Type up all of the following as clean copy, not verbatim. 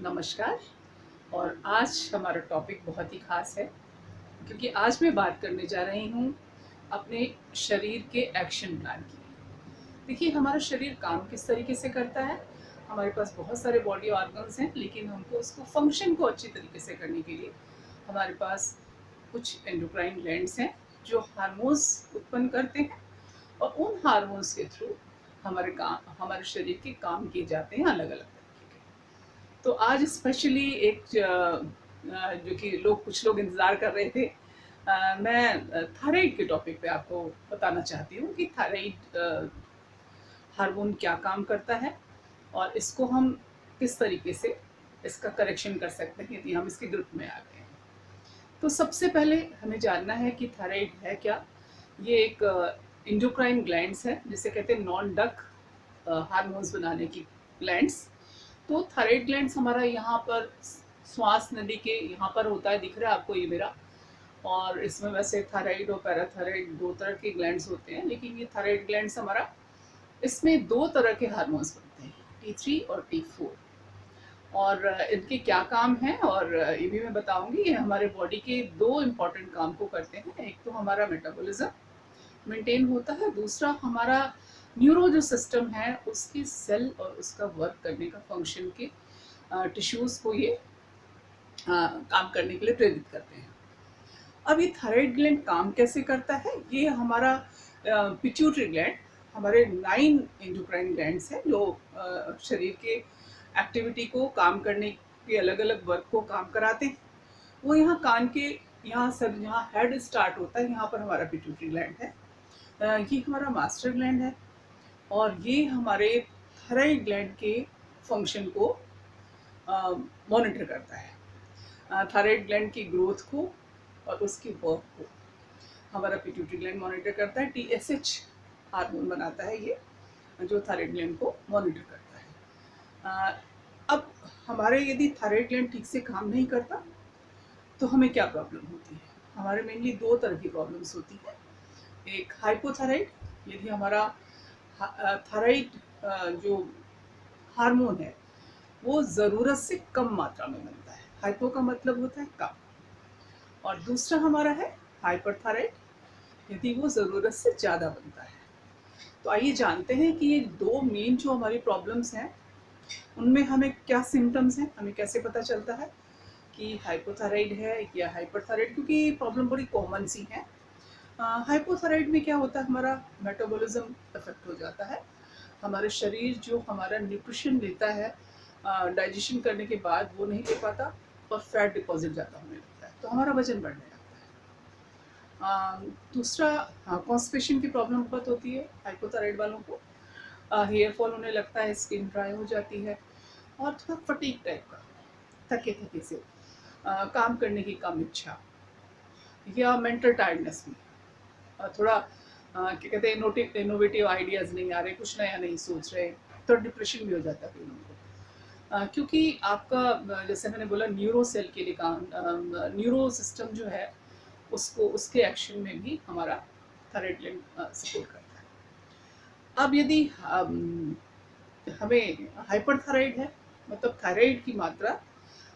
नमस्कार। और आज हमारा टॉपिक बहुत ही ख़ास है क्योंकि आज मैं बात करने जा रही हूँ अपने शरीर के एक्शन प्लान की। देखिए, हमारा शरीर काम किस तरीके से करता है। हमारे पास बहुत सारे बॉडी ऑर्गन्स हैं, लेकिन हमको उसको फंक्शन को अच्छी तरीके से करने के लिए हमारे पास कुछ एंडोक्राइन ग्लैंड्स हैं जो हार्मोन्स उत्पन्न करते हैं, और उन हार्मोन्स के थ्रू हमारे शरीर के काम किए जाते हैं अलग अलग तरीके के। तो आज स्पेशली जो कि कुछ लोग इंतज़ार कर रहे थे, मैं थायराइड के टॉपिक पे आपको बताना चाहती हूँ कि थायराइड हार्मोन क्या काम करता है, और इसको हम किस तरीके से इसका करेक्शन कर सकते हैं यदि हम इसके ग्रुप में आ गए हैं। तो सबसे पहले हमें जानना है कि थायराइड है क्या। ये एक इंडोक्राइन ग्लैंड्स है, जिसे कहते हैं नॉन डक हार्मोन्स बनाने की ग्लैंड्स। तो थायराइड ग्लैंड्स हमारा यहाँ पर श्वास नली के यहाँ पर होता है, दिख रहा है आपको ये मेरा। और इसमें वैसे थायराइड और पैराथायराइड दो तरह के ग्लैंड्स होते हैं, लेकिन ये थायराइड ग्लैंड्स हमारा, इसमें दो तरह के हार्मोन्स बनते हैं, T3 और T4। और इनके क्या काम हैं, और ये भी मैं बताऊंगी। ये हमारे बॉडी के दो इम्पॉर्टेंट काम को करते हैं। एक तो हमारा मेटाबॉलिज्म मेंटेन होता है, दूसरा हमारा न्यूरो जो सिस्टम है उसकी सेल और उसका वर्क करने का फंक्शन के टिश्यूज को ये काम करने के लिए प्रेरित करते हैं। अब ये थायराइड ग्लैंड काम कैसे करता है। ये हमारा पिट्यूटरी ग्लैंड, हमारे 9 एंडोक्राइन ग्लैंड्स हैं जो शरीर के एक्टिविटी को काम करने के अलग अलग वर्क को काम कराते हैं। वो यहाँ कान के यहाँ सर, यहाँ हेड स्टार्ट होता है, यहाँ पर हमारा पिट्यूटरी ग्लैंड है। ये हमारा मास्टर ग्लैंड है, और ये हमारे थायराइड ग्लैंड के फंक्शन को मॉनिटर करता है। थायराइड ग्लैंड की ग्रोथ को और उसकी वर्क को हमारा पिट्यूटरी ग्लैंड मॉनिटर करता है। TSH हार्मोन बनाता है ये, जो थायराइड ग्लैंड को मॉनिटर करता है। अब हमारे यदि थायराइड ग्लैंड ठीक से काम नहीं करता तो हमें क्या प्रॉब्लम होती है। हमारे मेनली दो तरह की प्रॉब्लम्स होती है। एक हाइपोथायराइड, यदि हमारा थायराइड जो हार्मोन है वो ज़रूरत से कम मात्रा में बनता है। हाइपो का मतलब होता है कम, और दूसरा हमारा है हाइपरथायराइड, यदि वो ज़रूरत से ज़्यादा बनता है। तो आइए जानते हैं कि ये दो मेन जो हमारी प्रॉब्लम्स हैं उनमें हमें क्या सिम्टम्स हैं, हमें कैसे पता चलता है कि हाइपोथायराइड है या हाइपरथायराइड, क्योंकि ये प्रॉब्लम बड़ी कॉमन सी है। हाइपोथायराइड में क्या होता है, हमारा मेटाबॉलिज्म इफेक्ट हो जाता है। हमारे शरीर जो हमारा न्यूट्रिशन लेता है डाइजेशन करने के बाद वो नहीं ले पाता, और फैट डिपॉजिट ज़्यादा होने लगता है, तो हमारा वजन बढ़ने लगता है। दूसरा, कॉन्स्टिपेशन की प्रॉब्लम बहुत होती है हाइपोथायराइड वालों को। हेयर फॉल होने लगता है, स्किन ड्राई हो जाती है, और थोड़ा फटीक टाइप का, थके थके से काम करने की कम इच्छा, या मेंटल टायर्डनेस भी, थोड़ा क्या कहते हैं, इनोवेटिव आइडियाज़ नहीं आ रहे, कुछ नया नहीं सोच रहे, तो डिप्रेशन भी हो जाता है कई लोगों को। क्योंकि आपका जैसे मैंने बोला, न्यूरो सेल के लिए काम, न्यूरो सिस्टम जो है उसको, उसके एक्शन में भी हमारा थायराइड ग्लैंड सपोर्ट करता है। अब यदि हमें हाइपरथायराइड है, मतलब थायराइड की मात्रा,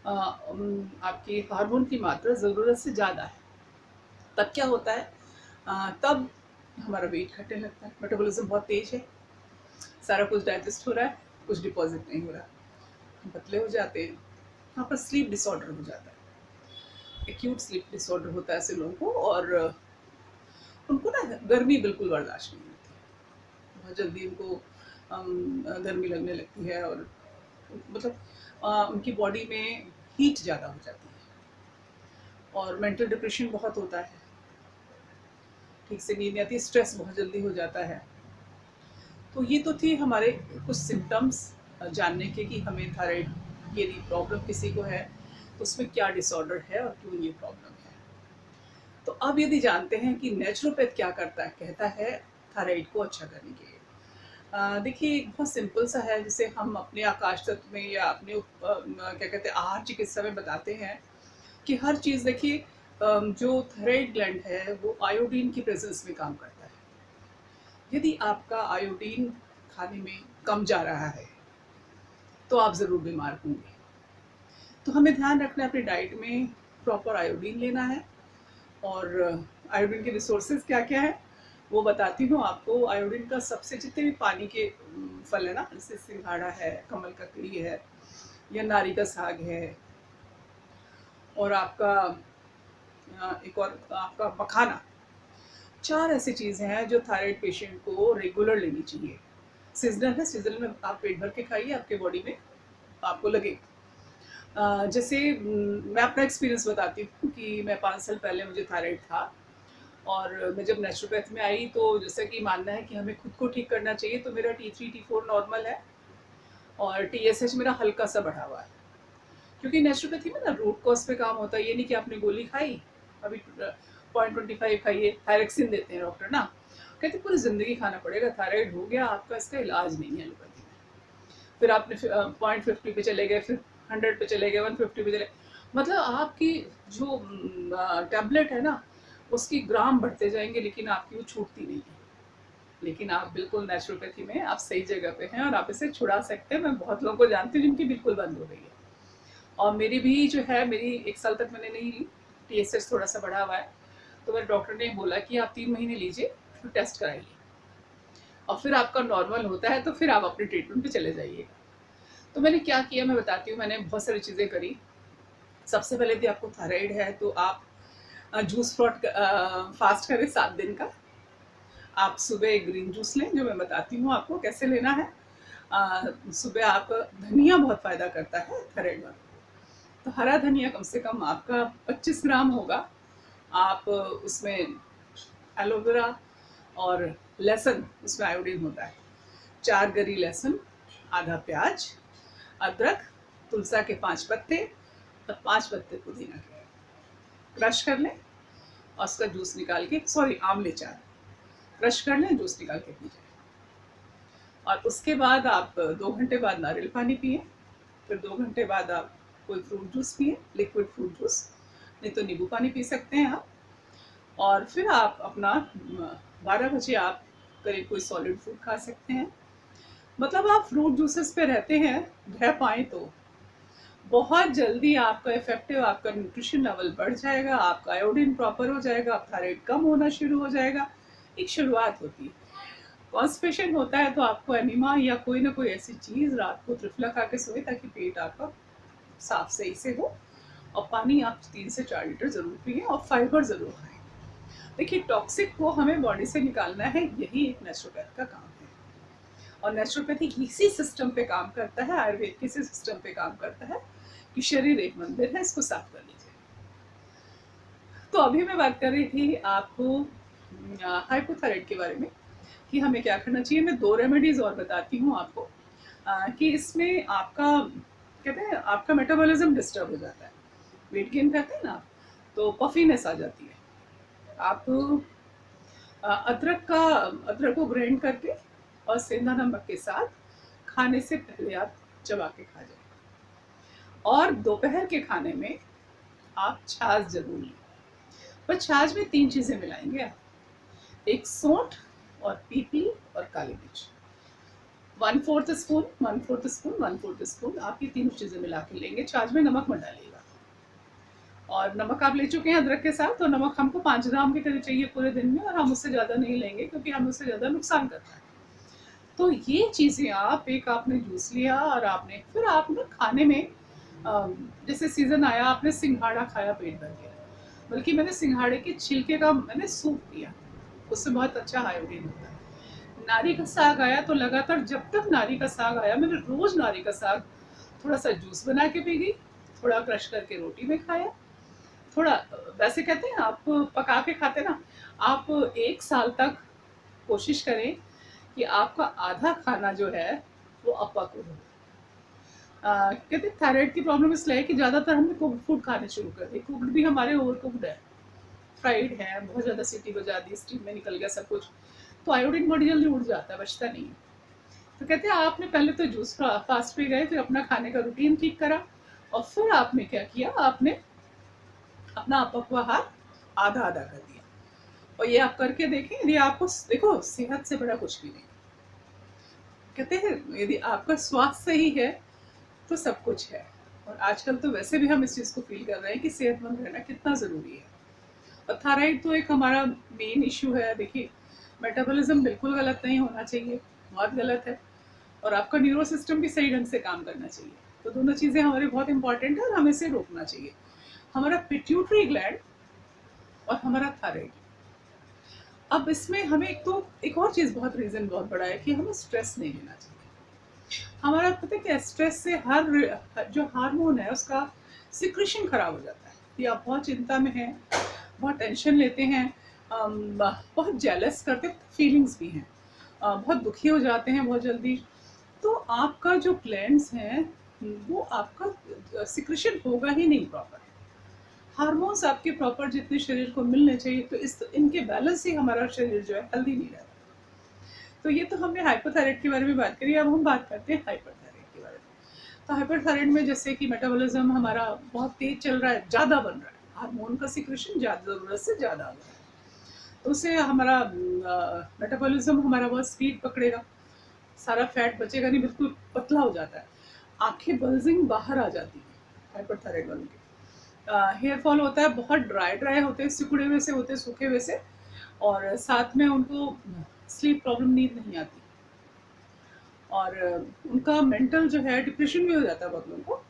आपकी हार्मोन की मात्रा ज़रूरत से ज़्यादा है, तब क्या होता है, तब हमारा वेट घटने लगता है। मेटाबॉलिज्म बहुत तेज है, सारा कुछ डाइजेस्ट हो रहा है, कुछ डिपॉजिट नहीं हो रहा, हम पतले हो जाते हैं। यहाँ पर स्लीप डिसऑर्डर हो जाता है, एक्यूट स्लीप डिसऑर्डर होता है ऐसे लोगों को, और उनको ना गर्मी बिल्कुल बर्दाश्त नहीं होती, बहुत जल्दी उनको गर्मी लगने लगती है, और मतलब उनकी बॉडी में हीट ज़्यादा हो जाती है, और मेंटल डिप्रेशन बहुत होता है, ठीक से नींद नहीं आती, स्ट्रेस बहुत जल्दी हो जाता है। तो ये तो थी हमारे कुछ सिम्टम्स जानने के कि हमें थायराइड की यदि प्रॉब्लम किसी को है तो उसमें क्या डिसऑर्डर है और क्यों ये प्रॉब्लम है। तो अब यदि जानते हैं कि नेचुरोपैथ क्या करता है, कहता है थायराइड को अच्छा करने के लिए। देखिए, बहुत सिंपल सा है, जिसे हम अपने आकाश तत्व में या अपने क्या कहते हैं आहार चिकित्सा में बताते हैं कि हर चीज़, देखिए, जो थायराइड ग्लैंड है वो आयोडीन की प्रेजेंस में काम करता है। यदि आपका आयोडीन खाने में कम जा रहा है तो आप ज़रूर बीमार होंगे। तो हमें ध्यान रखना है अपनी डाइट में प्रॉपर आयोडीन लेना है। और आयोडीन के रिसोर्सेज क्या क्या है वो बताती हूँ आपको। आयोडीन का सबसे, जितने भी पानी के फल है ना, जैसे सिंघाड़ा है, कमल ककड़ी है, या नारी का साग है, और आपका एक और आपका मखाना, 4 ऐसी चीज़ें हैं जो थायराइड पेशेंट को रेगुलर लेनी चाहिए। सीजनल है, सीजनल में आप पेट भर के खाइए, आपके बॉडी में आपको लगे। जैसे मैं अपना एक्सपीरियंस बताती हूँ कि मैं 5 साल पहले मुझे थायराइड था, और मैं जब नेचुरोपैथ में आई तो जैसे कि मानना है कि हमें खुद को ठीक करना चाहिए, तो मेरा T3 T4 नॉर्मल है और TSH मेरा हल्का सा बढ़ा हुआ है। क्योंकि नेचुरोपैथी में ना रूट कॉज पे काम होता है। ये नहीं कि आपने गोली खाई, अभी 0.25 खाइए, थायरेक्सिन देते हैं डॉक्टर ना, कहते पूरी ज़िंदगी खाना पड़ेगा, थायराइड हो गया आपका, इसका इलाज नहीं है एलोपैथी में। फिर आपने 0.50 पे चले गए, फिर 100 पे चले गए, 150 पे चले, मतलब आपकी जो टैबलेट है ना उसकी ग्राम बढ़ते जाएंगे, लेकिन आपकी वो छूटती नहीं है। लेकिन आप बिल्कुल नेचुरोपैथी में आप सही जगह पे हैं और आप इसे छुड़ा सकते हैं। मैं बहुत लोगों को जानती हूँ जिनकी बिल्कुल बंद हो गई है, और मेरी भी जो है, मेरी 1 साल तक मैंने नहीं ली, TSH थोड़ा सा बढ़ा हुआ है, तो मेरे डॉक्टर ने बोला कि आप 3 महीने लीजिए, फिर टेस्ट कराइए, और फिर आपका नॉर्मल होता है तो फिर आप अपने ट्रीटमेंट पे चले जाइए। तो मैंने क्या किया मैं बताती हूँ। मैंने बहुत सारी चीज़ें करी। सबसे पहले यदि आपको थायराइड है तो आप जूस फ्रूट फास्ट करें 7 दिन का। आप सुबह एक ग्रीन जूस लें, जो मैं बताती हूँ आपको कैसे लेना है। सुबह आप, धनिया बहुत फ़ायदा करता है थायराइड में, तो हरा धनिया कम से कम आपका 25 ग्राम होगा। आप उसमें एलोवेरा और लहसुन, उसमें आयोडीन होता है, 4 गरी लहसुन, आधा प्याज, अदरक, तुलसा के 5 पत्ते और 5 पत्ते पुदीना के क्रश कर लें, और उसका जूस निकाल के, सॉरी आमले 4 क्रश कर लें, जूस निकाल के पीजिए। और उसके बाद आप 2 घंटे बाद नारियल पानी पिए, फिर 2 घंटे बाद आप कोई फ्रूट जूस पिए, लिक्विड फ्रूट जूस, नहीं तो नींबू पानी पी सकते हैं आप। और फिर आप अपना 12 बजे आप करीब कोई सॉलिड फूड खा सकते हैं। मतलब आप फ्रूट जूसेस पे रहते हैं, रह पाए तो बहुत जल्दी आपका इफेक्टिव, आपका न्यूट्रिशन लेवल बढ़ जाएगा, आपका आयोडीन प्रॉपर हो जाएगा, आप थायराइड कम होना शुरू हो जाएगा। एक शुरुआत होती है। कॉन्स्टिपेशन होता है तो आपको एनिमा या कोई ना कोई ऐसी चीज़, रात को त्रिफला खा के सोए ताकि पेट आपका साफ सही से हो। और पानी आप 3 से 4 लीटर ज़रूर पिए, और फाइबर ज़रूर खाएं। देखिए, टॉक्सिक को हमें बॉडी से निकालना है, यही एक नेचुरोपैथ का काम है। और नेचुरोपैथी इसी सिस्टम पे काम करता है, आयुर्वेद किसी सिस्टम पे काम करता है कि शरीर एक मंदिर है, इसको साफ कर लीजिए। तो अभी मैं बात कर रही थी आपको हाइपोथायराइड के बारे में, कि हमें क्या करना चाहिए। मैं 2 रेमेडीज और बताती हूँ आपको, कि इसमें आपका, कहते हैं आपका मेटाबॉलिज्म डिस्टर्ब हो जाता है, वेट गेन करते हैं ना, तो पफीनेस आ जाती है। आप अदरक को ग्राइंड करके और सेंधा नमक के साथ खाने से पहले आप चबा के खा जाए। और दोपहर के खाने में आप छाछ जरूर लें, पर छाछ में 3 चीज़ें मिलाएंगे आप, एक सौंठ और पीपली और काली मिर्च, 1/4 स्पून 1/4 स्पून 1/4 स्पून, आप ये 3 चीज़ें मिला के लेंगे। छाछ में नमक मत डालिएगा। और नमक आप ले चुके हैं अदरक के साथ, तो नमक हमको 5 ग्राम के करीब चाहिए पूरे दिन में, और हम उससे ज़्यादा नहीं लेंगे क्योंकि हम उससे ज़्यादा नुकसान करता है। तो ये चीज़ें आप, एक आपने जूस लिया, और आपने फिर आप ना खाने में, जैसे सीज़न आया आपने सिंघाड़ा खाया पेट भर के, बल्कि मैंने सिंघाड़े के छिलके का मैंने सूप पिया, उससे बहुत अच्छा आयोडीन होता है। नारी का साग आया तो लगातार जब तक नारी का साग आया मैंने रोज़ नारी का साग थोड़ा सा जूस बना के पी गई, थोड़ा क्रश करके रोटी में खाया, थोड़ा, वैसे कहते हैं आप पका के खाते ना, आप 1 साल तक कोशिश करें कि आपका आधा खाना जो है वो अपक्व हो। कहते हैं थायराइड की प्रॉब्लम इसलिए है कि ज़्यादातर हमने कुक्ड फूड खाने शुरू कर दिए, कुक्ड भी हमारे ओवर कुक्ड है, फ्राइड है, बहुत ज़्यादा सीटी बजा दी, स्टीम में निकल गया सब कुछ, तो आयोडीन बड़ी जल्दी उड़ जाता है, बचता नहीं है। तो कहते हैं आपने पहले तो जूस फास्ट पे गए, फिर अपना खाने का रूटीन ठीक करा, और फिर आपने क्या किया, आपने अपना अपक्व आहार आधा आधा कर दिया। और ये आप करके देखें, यदि आपको, देखो सेहत से बड़ा कुछ भी नहीं। कहते हैं यदि आपका स्वास्थ्य सही है तो सब कुछ है। और आजकल तो वैसे भी हम इस चीज़ को फील कर रहे हैं कि सेहतमंद रहना कितना ज़रूरी है। और थायराइड तो एक हमारा मेन इश्यू है। देखिए, मेटाबॉलिज्म बिल्कुल गलत नहीं होना चाहिए, बहुत गलत है। और आपका न्यूरो सिस्टम भी सही ढंग से काम करना चाहिए। तो दोनों चीज़ें हमारी बहुत इंपॉर्टेंट है और हमें इसे रोकना चाहिए। हमारा पिट्यूटरी ग्लैंड और हमारा थायराइड। अब इसमें हमें एक और चीज़ बहुत रीज़न बहुत बड़ा है कि हमें स्ट्रेस नहीं लेना चाहिए। हमारा पता है क्या, स्ट्रेस से हर जो हार्मोन है उसका सिक्रेशन खराब हो जाता है। कि आप बहुत चिंता में हैं, बहुत टेंशन लेते हैं, बहुत जेलस करते फीलिंग्स भी हैं, बहुत दुखी हो जाते हैं बहुत जल्दी, तो आपका जो ग्लैंड्स हैं वो आपका सिक्रेशन होगा ही नहीं प्रॉपर। हार्मोन्स आपके प्रॉपर जितने शरीर को मिलने चाहिए, तो इस इनके बैलेंस से हमारा शरीर जो है हेल्दी नहीं रहता। तो ये तो हमने हाइपोथायराइड के बारे में बात करी। अब हम बात करते हैं हाइपरथायराइड के बारे में। तो हाइपरथायराइड में जैसे कि मेटाबॉलिज्म हमारा बहुत तेज चल रहा है, ज़्यादा बन रहा है, हार्मोन का सिक्रेशन ज़्यादा, ज़रूरत से ज़्यादा हो रहा है, तो उससे हमारा मेटाबॉलिज्म हमारा बहुत स्पीड पकड़ेगा, सारा फैट बचेगा नहीं, बिल्कुल पतला हो जाता है, आंखें बल्जिंग बाहर आ जाती है हाइपरथायराइड वालों की। हेयर फॉल होता है, बहुत ड्राई ड्राई होते हैं, सिकुड़े हुए से होते हैं, सूखे हुए से, और साथ में उनको स्लीप प्रॉब्लम, नींद नहीं आती, और उनका मेंटल जो है डिप्रेशन भी हो जाता है बहुत लोगों को।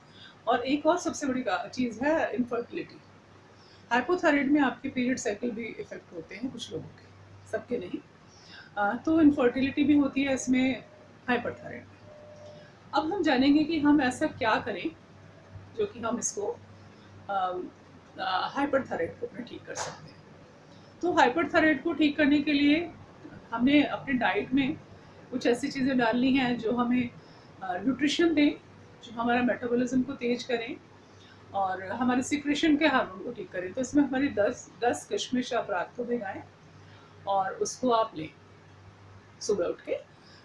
और एक और सबसे बड़ी चीज़ है इनफर्टिलिटी। हाइपोथायराइड में आपके पीरियड साइकिल भी इफेक्ट होते हैं कुछ लोगों के, सबके नहीं। तो इनफर्टिलिटी भी होती है इसमें हाइपरथायराइड में। अब हम जानेंगे कि हम ऐसा क्या करें जो कि हम इसको हाइपरथायराइड को अपने ठीक कर सकते हैं। तो हाइपरथायराइड को ठीक करने के लिए हमने अपने डाइट में कुछ ऐसी चीज़ें डालनी हैं जो हमें न्यूट्रिशन दें, जो हमारा मेटाबॉलिज्म को तेज करें और हमारे सिक्रेशन के हार्मोन को ठीक करें। तो इसमें हमारी 10 किशमिश आप रात को भिगाएं और उसको आप लें, सुबह उठ के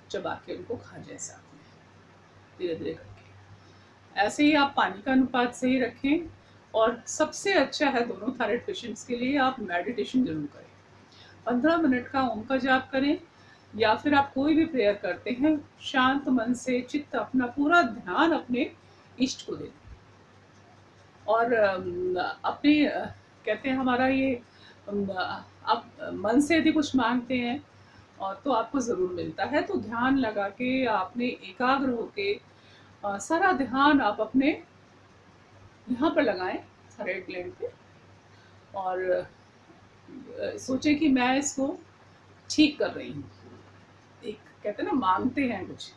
चबा के उनको खा जाए साथ में, धीरे धीरे करके। ऐसे ही आप पानी का अनुपात सही रखें। और सबसे अच्छा है दोनों थायराइड पेशेंट्स के लिए, आप मेडिटेशन जरूर करें। 15 मिनट का ओम का जाप करें, या फिर आप कोई भी प्रेयर करते हैं, शांत मन से चित्त अपना पूरा ध्यान अपने इष्ट को दें। और अपने कहते हैं हमारा ये आप मन से यदि कुछ मांगते हैं और तो आपको ज़रूर मिलता है। तो ध्यान लगा के आपने एकाग्र होके सारा ध्यान आप अपने यहाँ पर लगाएं, थायराइड ग्लैंड पे, और सोचें कि मैं इसको ठीक कर रही हूँ। एक कहते हैं ना, मांगते हैं कुछ,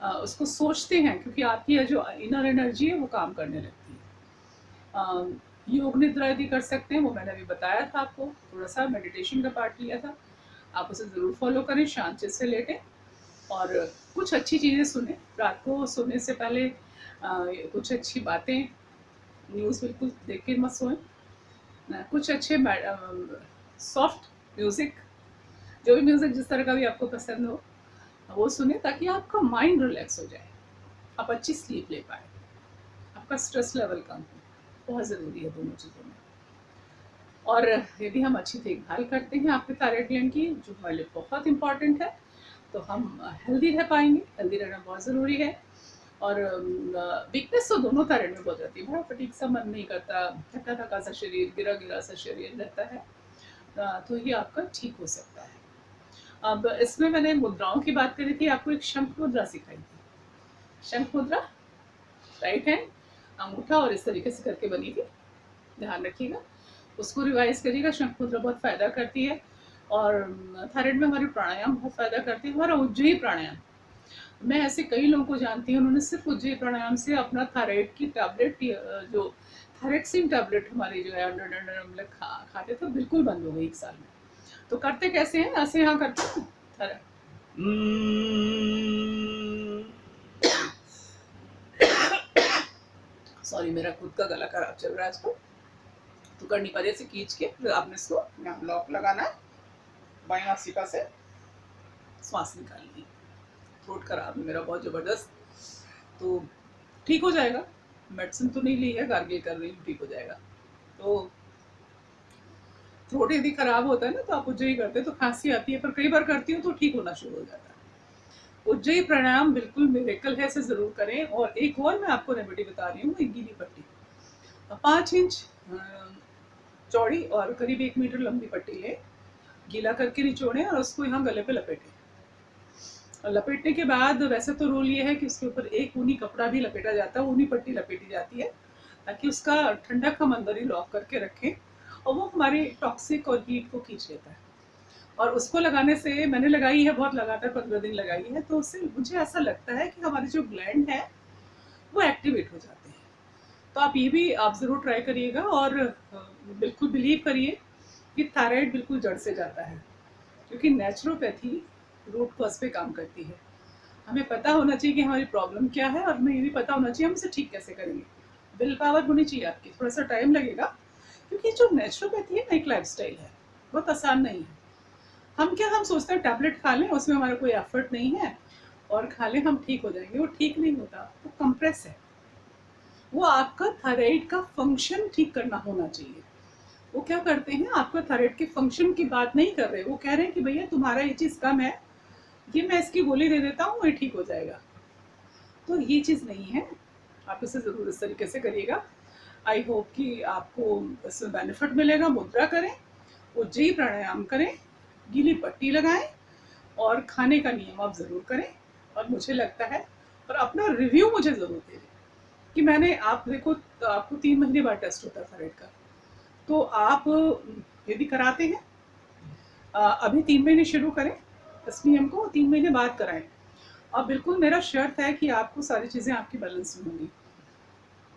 उसको सोचते हैं, क्योंकि आपकी जो इनर एनर्जी है वो काम करने लगती है। योग निद्रा यदि कर सकते हैं, वो मैंने अभी बताया था आपको, थोड़ा सा मेडिटेशन का पार्ट लिया था, आप उसे ज़रूर फॉलो करें, शांत चित्त से लेटें और कुछ अच्छी चीज़ें सुने। रात को सोने से पहले कुछ अच्छी बातें, न्यूज़ बिल्कुल देख के मत सोएं, कुछ अच्छे सॉफ्ट म्यूज़िक, जो भी म्यूज़िक जिस तरह का भी आपको पसंद हो वो सुने, ताकि आपका माइंड रिलैक्स हो जाए, आप अच्छी स्लीप ले पाए, आपका स्ट्रेस लेवल कम हो। बहुत ज़रूरी है दोनों चीज़ों में। और यदि हम अच्छी देखभाल करते हैं आपके थायराइड ग्लैंड की, जो हमारे लिए बहुत इंपॉर्टेंट है, तो हम हेल्दी रह पाएंगे। हेल्दी रहना बहुत ज़रूरी है। और वीकनेस तो दोनों थायराइड में बहुत रहती है, बड़ा फटीक सा, मन नहीं करता, थका थका सा शरीर, गिरा गिरा सा शरीर रहता है, तो ये आपका ठीक हो सकता है। अब इसमें मैंने मुद्राओं की बात करी थी, आपको एक शंख मुद्रा सिखाई थी। शंख मुद्रा, राइट हैंड, अंगूठा और इस तरीके से करके बनी थी, ध्यान रखिएगा, उसको रिवाइज करिएगा। शंख मुद्रा बहुत फ़ायदा करती है। और थायराइड में हमारे प्राणायाम बहुत फ़ायदा करते हैं। हमारा उज्जयी प्राणायाम, मैं ऐसे कई लोगों को जानती हूँ, उन्होंने सिर्फ उज्जयी प्राणायाम से अपना थायराइड की टैबलेट, जो थायरेक्सिन टैबलेट हमारी जो है हम लोग खाते थे, बिल्कुल बंद हो गई 1 साल में। तो करते कैसे हैं, ऐसे यहाँ करते हैं, सॉरी, मेरा खुद का गला खराब चल रहा है आजकल, तो करनी पड़े ऐसे खींच के, फिर आपने इसको यहाँ लॉक लगाना है, बाएं नासिका से श्वास निकालनी। थ्रोट खराब है मेरा बहुत ज़बरदस्त, तो ठीक हो जाएगा। मेडिसिन तो नहीं ली है, गार्गिल कर रही हूँ, ठीक हो जाएगा। तो थ्रोट यदि खराब होता है ना, तो आप उज्जयी करते हैं तो खांसी आती है, पर कई बार करती हूँ तो ठीक होना शुरू हो जाता है। उज्जयी प्राणायाम बिल्कुल मिरेकल है, इसे जरूर करें। और एक और मैं आपको रेमेडी बता रही हूँ, एक गीली पट्टी 5 इंच चौड़ी और करीब 1 मीटर लंबी पट्टी लें, गीला करके निचोड़ें और उसको यहाँ गले पे लपेटें। और लपेटने के बाद वैसे तो रूल ये है कि उसके ऊपर एक ऊनी कपड़ा भी लपेटा जाता है, ऊनी पट्टी लपेटी जाती है, ताकि उसका ठंडक हम अंदर ही लॉक करके रखें और वो हमारे टॉक्सिक और हीट को खींच लेता है। और उसको लगाने से मैंने लगाई है, बहुत लगातार 15 दिन लगाई है, तो उससे मुझे ऐसा लगता है कि हमारे जो ग्लैंड है वो एक्टिवेट हो जाते हैं। तो आप ये भी आप ज़रूर ट्राई करिएगा। और बिल्कुल बिलीव करिए कि थायराइड बिल्कुल जड़ से जाता है, क्योंकि नेचुरोपैथी रूट कॉज पे काम करती है। हमें पता होना चाहिए कि हमारी प्रॉब्लम क्या है, और हमें ये भी पता होना चाहिए हम इसे ठीक कैसे करेंगे। विल पावर होनी चाहिए आपकी, थोड़ा सा टाइम लगेगा, क्योंकि जो नेचुरोपैथी है ना एक लाइफस्टाइल है, बहुत आसान नहीं है। हम सोचते हैं टैबलेट खा लें, उसमें हमारा कोई एफर्ट नहीं है और खा लें हम ठीक हो जाएंगे, वो ठीक नहीं होता। वो कंप्रेस है, वो आपका थायराइड का फंक्शन ठीक करना होना चाहिए। वो क्या करते हैं, आपका थायराइड के फंक्शन की बात नहीं कर रहे, वो कह रहे हैं कि भैया तुम्हारा ये चीज़ कम है, ये मैं इसकी गोली दे देता हूँ, ये ठीक हो जाएगा। तो ये चीज़ नहीं है, आप इसे ज़रूर इस तरीके से करिएगा। आई होप कि आपको इसमें बेनिफिट मिलेगा। मुद्रा करें, उज्जयी प्राणायाम करें, गीली पट्टी लगाएं और खाने का नियम आप ज़रूर करें। और मुझे लगता है, और अपना रिव्यू मुझे ज़रूर दें कि मैंने, आप देखो तो आपको 3 महीने बाद टेस्ट होता है थायराइड का, तो आप यदि कराते हैं अभी 3 महीने शुरू करें इस नियम को, 3 महीने बाद कराएं। और बिल्कुल मेरा शर्त है कि आपको सारी चीज़ें आपकी बैलेंस में होंगी।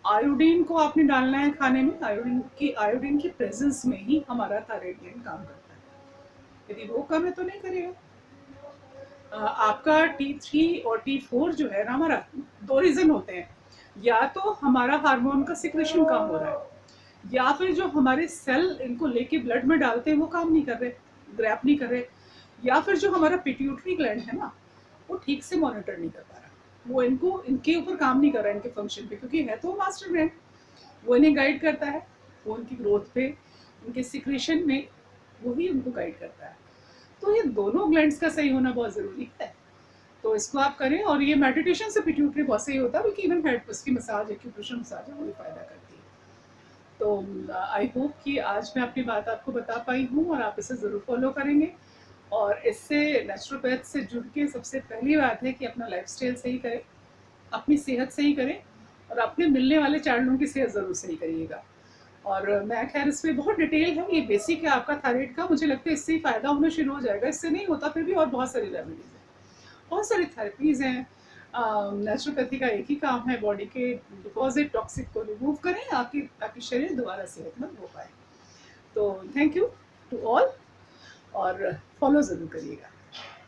आयोडीन को आपने डालना है खाने में, आयोडीन की प्रेजेंस में ही हमारा थायराइड ग्लैंड काम करता है। यदि वो कम है तो नहीं करेगा। आपका T3 और T4 जो है ना हमारा, 2 रीजन होते हैं। या तो हमारा हार्मोन का सिक्रेशन कम हो रहा है, या फिर जो हमारे सेल इनको लेके ब्लड में डालते हैं वो काम नहीं कर रहे, ग्रैप नहीं कर रहे, या फिर जो हमारा पिट्यूटरी ग्लैंड है ना वो ठीक से मॉनिटर नहीं कर पा रहा, वो इनको इनके ऊपर काम नहीं कर रहा है, इनके फंक्शन पे, क्योंकि है तो मास्टर ग्लैंड, वो इन्हें गाइड करता है, वो उनकी ग्रोथ पे, उनके सिक्रेशन में वही उनको गाइड करता है। तो ये दोनों ग्लैंड्स का सही होना बहुत ज़रूरी है। तो इसको आप करें। और ये मेडिटेशन से पिट्यूटरी बहुत सही होता है, बल्कि इवन हेड उसकी मसाज, एक्यूप्रेशर मसाज है, वो भी फ़ायदा करती है। तो आई होप कि आज मैं अपनी बात आपको बता पाई हूँ और आप इसे ज़रूर फॉलो करेंगे। और इससे नेचुरोपैथ से जुड़ के सबसे पहली बात है कि अपना लाइफस्टाइल सही करें, अपनी सेहत सही करें, और अपने मिलने वाले 4 लोगों की सेहत ज़रूर सही करिएगा। और मैं खैर इसमें बहुत डिटेल है, ये बेसिक है आपका थायराइड का, मुझे लगता है इससे ही फ़ायदा होना शुरू हो जाएगा, इससे नहीं होता फिर भी। और बहुत सारी रेमेडीज़ हैं, बहुत सारी थेरेपीज़ हैं। नेचुरोपैथी का एक ही काम है, बॉडी के डिपॉजिट टॉक्सिक को रिमूव करें ताकि शरीर दोबारा सेहतमंद हो पाए। तो थैंक यू टू ऑल, और फॉलो ज़रूर करिएगा।